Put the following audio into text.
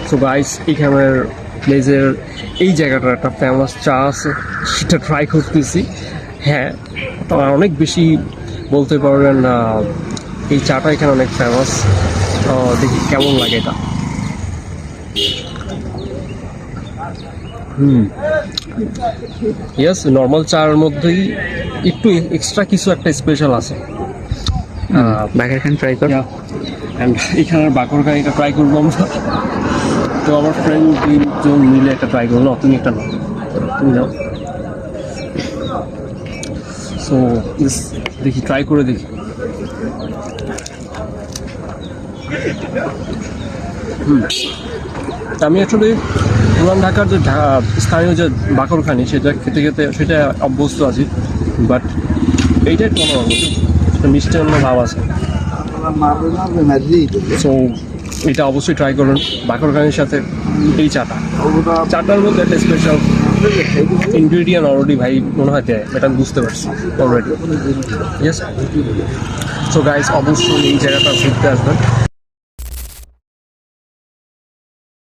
So guys এখানের প্লেসের এই জায়গাটার একটা ফেমাস চা আছে, সেটা ট্রাই করতেছি। হ্যাঁ, তবে অনেক বেশি বলতে পারবেন এই চাটা এখানে অনেক ফেমাস। দেখি কেমন লাগে এটা। ইয়েস, নর্মাল চার মধ্যেই একটু এক্সট্রা কিছু একটা স্পেশাল আছে। বাকেরখান ট্রাই কর। অ্যান্ড এখানের বাকরখানিটা ট্রাই করবো আমরা। তো আমার ফ্রেন্ড তিনজন মিলে একটা ট্রাই করলো, তুমি একটা নাও, তুমি নাও। সো দেখি, ট্রাই করে দেখি। আমি আসলে পুরান ঢাকার যে স্থানীয় যে বাকরখানি সেটা খেতে খেতে সেটা অভ্যস্ত আছি, বাট এইটা একটু অন্যরকম, সেটা মিষ্টি অন্য ভাব আছে। সো এটা অবশ্যই ট্রাই করুন বাকরখানির সাথে এই চাটার মধ্যে একটা স্পেশাল ইনগ্রিডিয়েন্ট অলরেডি ভাই মনে হয় দেয়, এটা আমি বুঝতে পারছি অলরেডি। ইয়েস, সো গাইস অবশ্যই এই জায়গাটা ঘুরতে আসবেন।